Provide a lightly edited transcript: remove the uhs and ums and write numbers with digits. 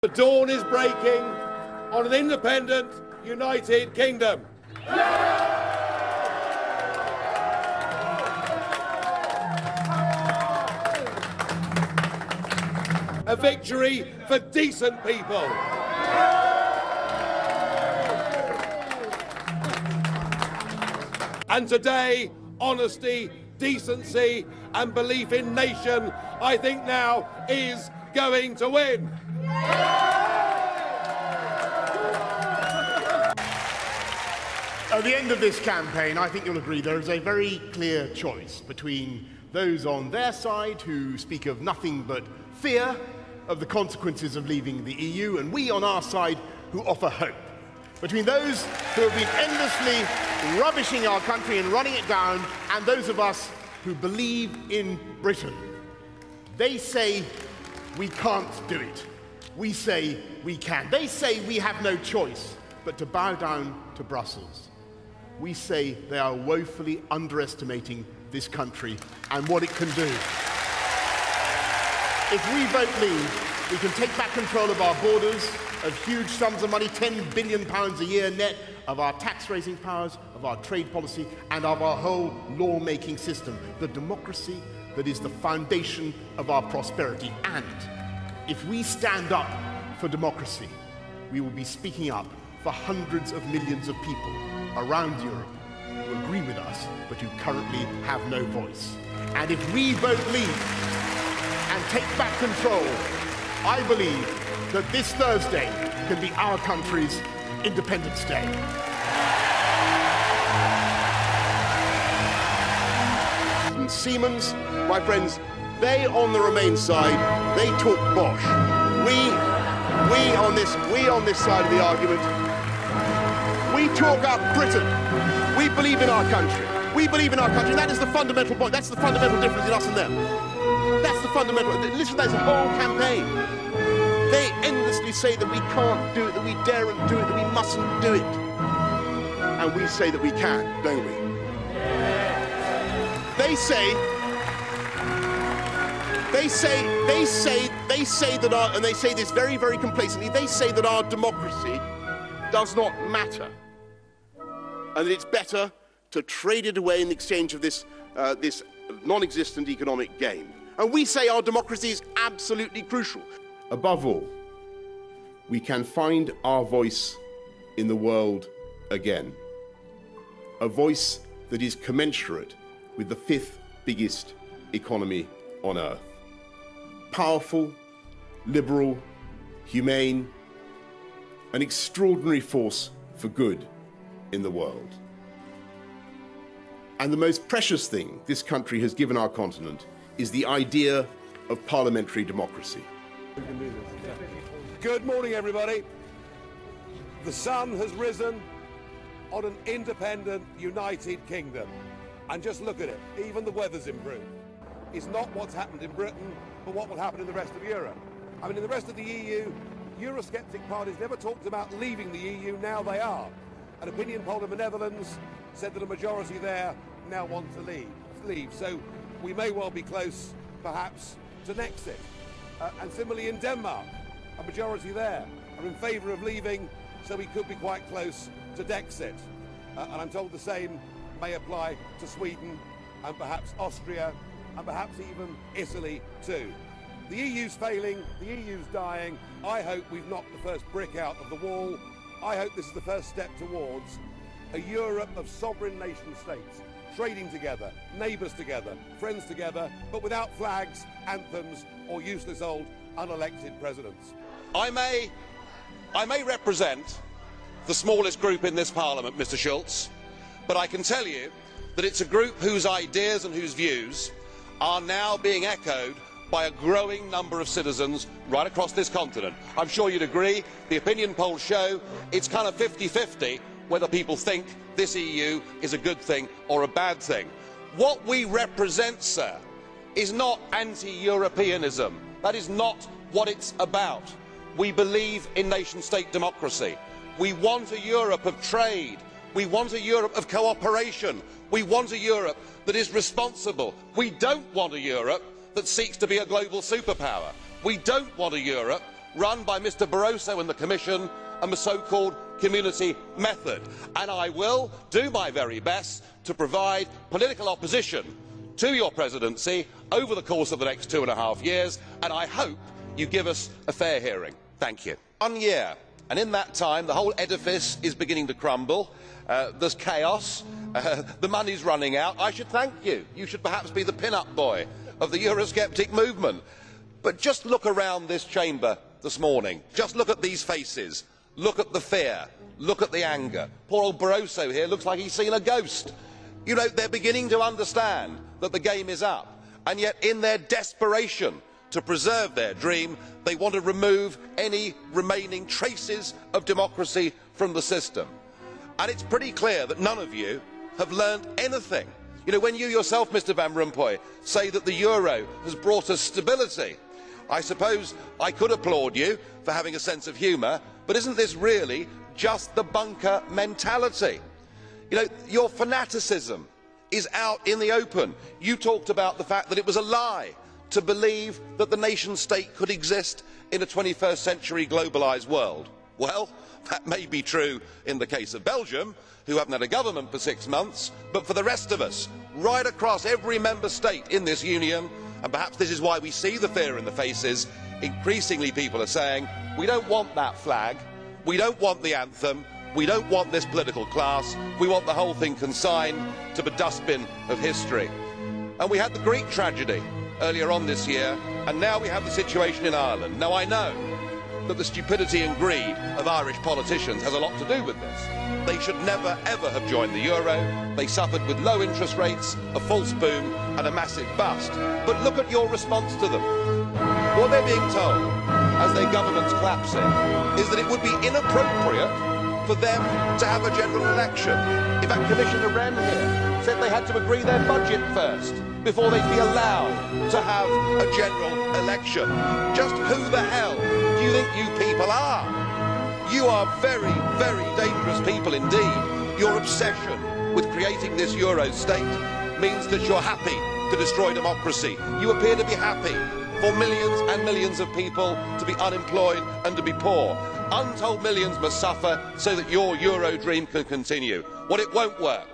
The dawn is breaking on an independent, united kingdom. A victory for decent people. And today, honesty, decency and belief in nation, I think now is going to win. At the end of this campaign, I think you'll agree there is a very clear choice between those on their side who speak of nothing but fear of the consequences of leaving the EU, and we on our side who offer hope. Between those who have been endlessly rubbishing our country and running it down, and those of us who believe in Britain. They say we can't do it. We say we can. They say we have no choice but to bow down to Brussels. We say they are woefully underestimating this country and what it can do. If we vote leave, we can take back control of our borders, of huge sums of money, £10 billion a year net, of our tax-raising powers, of our trade policy, and of our whole law-making system, the democracy that is the foundation of our prosperity. And if we stand up for democracy, we will be speaking up for hundreds of millions of people around Europe who agree with us, but who currently have no voice. And if we vote leave and take back control, I believe that this Thursday can be our country's Independence Day. And Siemens, my friends, they on the Remain side, they talk bosh. We on this side of the argument, we talk up Britain. We believe in our country. We believe in our country. That is the fundamental point. That's the fundamental difference in us and them. That's the fundamental. Listen, there's a whole campaign. They endlessly say that we can't do it, that we daren't do it, that we mustn't do it. And we say that we can, don't we? They say that our, and they say this very, very complacently, they say that our democracy does not matter. And that it's better to trade it away in exchange of this non-existent economic gain. And we say our democracy is absolutely crucial. Above all, we can find our voice in the world again. A voice that is commensurate with the fifth biggest economy on earth. Powerful, liberal, humane, an extraordinary force for good in the world. And the most precious thing this country has given our continent is the idea of parliamentary democracy. Good morning, everybody. The sun has risen on an independent, united kingdom. And just look at it, even the weather's improved. It's not what's happened in Britain, but what will happen in the rest of Europe. I mean, in the rest of the EU, Eurosceptic parties never talked about leaving the EU, now they are. An opinion poll in the Netherlands said that a majority there now want to leave. So we may well be close, perhaps, to Nexit. And similarly in Denmark, a majority there are in favour of leaving, so we could be quite close to Dexit. And I'm told the same may apply to Sweden and perhaps Austria and perhaps even Italy too. The EU's failing, the EU's dying. I hope we've knocked the first brick out of the wall. I hope this is the first step towards a Europe of sovereign nation states, trading together, neighbours together, friends together, but without flags, anthems or useless old unelected presidents. I may represent the smallest group in this Parliament, Mr Schulz, but I can tell you that it's a group whose ideas and whose views are now being echoed by a growing number of citizens right across this continent. I'm sure you'd agree, the opinion polls show it's kind of 50-50 whether people think this EU is a good thing or a bad thing. What we represent, sir, is not anti-Europeanism. That is not what it's about. We believe in nation-state democracy. We want a Europe of trade. We want a Europe of cooperation. We want a Europe that is responsible. We don't want a Europe that seeks to be a global superpower. We don't want a Europe run by Mr Barroso and the Commission, and the so-called community method. And I will do my very best to provide political opposition to your presidency over the course of the next 2.5 years, and I hope you give us a fair hearing. Thank you. 1 year, and in that time the whole edifice is beginning to crumble. There's chaos. The money's running out. I should thank you. You should perhaps be the pin-up boy of the Eurosceptic movement. But just look around this chamber this morning. Just look at these faces. Look at the fear. Look at the anger. Poor old Barroso here looks like he's seen a ghost. You know, they're beginning to understand that the game is up. And yet, in their desperation to preserve their dream, they want to remove any remaining traces of democracy from the system. And it's pretty clear that none of you have learned anything. You know, when you yourself, Mr Van Rompuy, say that the euro has brought us stability, I suppose I could applaud you for having a sense of humour, but isn't this really just the bunker mentality? You know, your fanaticism is out in the open. You talked about the fact that it was a lie to believe that the nation state could exist in a 21st century globalised world. Well, that may be true in the case of Belgium, who haven't had a government for 6 months, but for the rest of us, right across every member state in this union, and perhaps this is why we see the fear in the faces, increasingly people are saying, we don't want that flag, we don't want the anthem, we don't want this political class, we want the whole thing consigned to the dustbin of history. And we had the Greek tragedy earlier on this year, and now we have the situation in Ireland. Now I know that the stupidity and greed of Irish politicians has a lot to do with this. They should never ever have joined the euro. They suffered with low interest rates, a false boom and a massive bust. But look at your response to them. What they're being told, as their government's collapsing, is that it would be inappropriate for them to have a general election. In fact, Commissioner Wren here said they had to agree their budget first before they'd be allowed to have a general election. Just who the hell do you think you people are? You are very, very dangerous people indeed. Your obsession with creating this Euro state means that you're happy to destroy democracy. You appear to be happy for millions and millions of people to be unemployed and to be poor. Untold millions must suffer so that your Euro dream can continue. Well, it won't work.